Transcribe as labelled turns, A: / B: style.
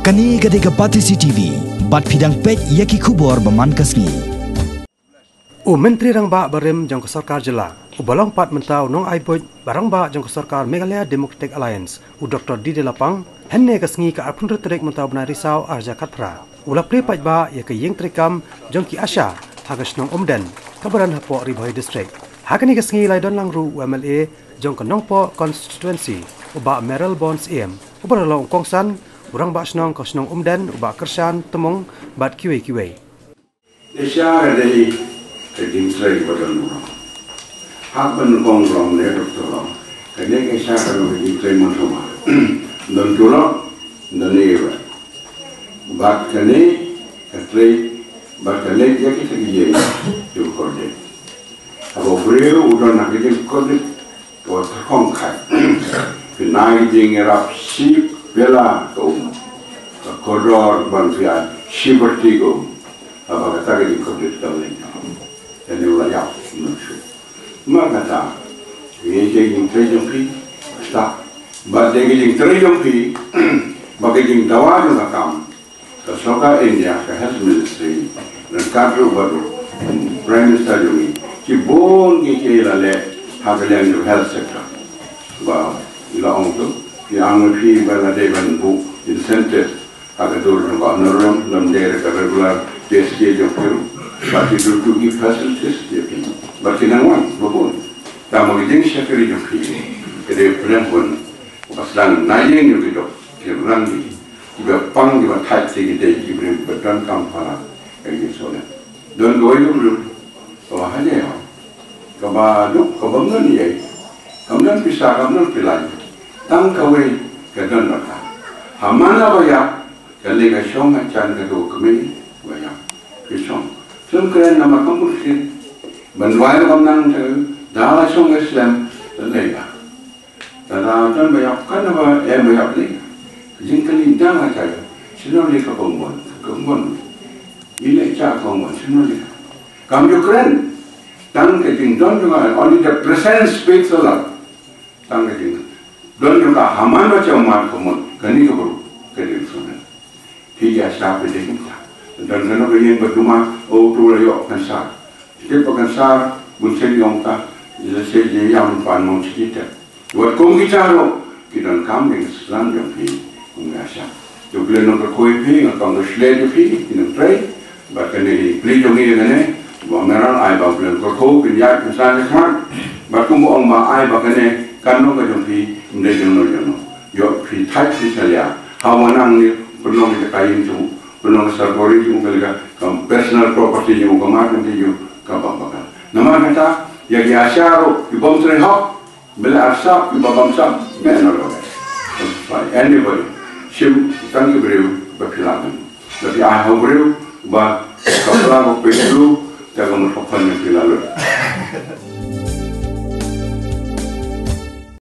A: Kani gade kapati CCTV, bat pidang pet yaki kubor baman kasni.
B: Menteri rang ba barem jang sarkar jela. Balong pat mentau nong aiboj barang ba jang sarkar Meghalaya Democratic Alliance. Dr. Didi Lapang henne kasngi ka apun retrek mentau bna risau arja katpra. Ula pre pat ba ya ke yeng trikam jang ki asha hagas nong omden kabaran hapo Ribhoi district. Hakani kasngi laidon langru MLA jang ka nongpo constituency uba Merrill Bonds em. Ubara long kongsan urang ba snong ka snong omden uba kersan temong bat kiwe.
C: Isya dari kedimsai badan orang. Hak penukong orang ni doktor. Kerana isya kalau kedimsai macam dan tulak dan ni. Bat kene ketri bat kene dia kita gigi tu korde. Abo beliau udah nak gigi korde tu terkong kai. Kenai jengerap si bela tu kodor bantuan si bertigo. Apa kata gigi korde tu ni. Jadi ulah ya, maksud. Maka kata, ini yang terjadi, tak. Bagi yang terjadi, bagi yang dawan juga kam. Kesoka India, ke Health Ministry, dan kadro baru, Prime Minister Jogi, cibon kita lale hasil yang health sector. Bah, ila orang yang mesti berada bu incentive, agar turun ke anoram, lemder ke regular, TSK jauh. But it will give facilities, but in a one, Babon. Tamu ini sekali jumpa, kerana perempuan pasang naik ni begitu, kerana juga pang juga tight kita diberi berdan kampala, kayak gitu. Dan dua itu belum, kalau hanya ya, kalau kebangun ni, kemudian pisah, kemudian pilih, tang kawai kedan mereka. Hamana bayar, kalau kesong acan kedua kami bayar, kesong. Sungkaran nama kamu sih, bantuan kamu tu, dah sung Islam terlebih. Tapi kan banyak kan apa banyak ni, jingkali dah macam tu, semua ni kebun, ini cak kebun, semua ni. Kamu Ukraine, tang keting don juga, only the presence speaks a lot. Tang keting, don juga haman macam mana kebun, kini kebun, keting sana. Tiga siapa dia kita. Dan kerana yang berdua, tu layak kansar. Setiap kansar, bukan yang tak, jadi yang panon kita. Buat kong kita kita kambing Islam yang pi, mengasah. Tu bila nak koi pi, ngakang terseled pi, kita try. Bahkan ni beli jongi ni, buat merah ay bau bila kau pinjat kansar sekarang. Bahkan buat orang ay bahkan ni kanu kau pi, mendek jono. Yo pi tight pi saja. Hawanang ni perlu kita kain tu. Penong sarpori juga kalau personal property juga kemarin tu juga kapal. Nama kata yang diasyaro di bawah terhak bela asap di bawah asap benar loh. Anybody, sim tangki beriu berpilangan. Tapi aham beriu bah kapal aku perlu jangan berpapan yang pilalu.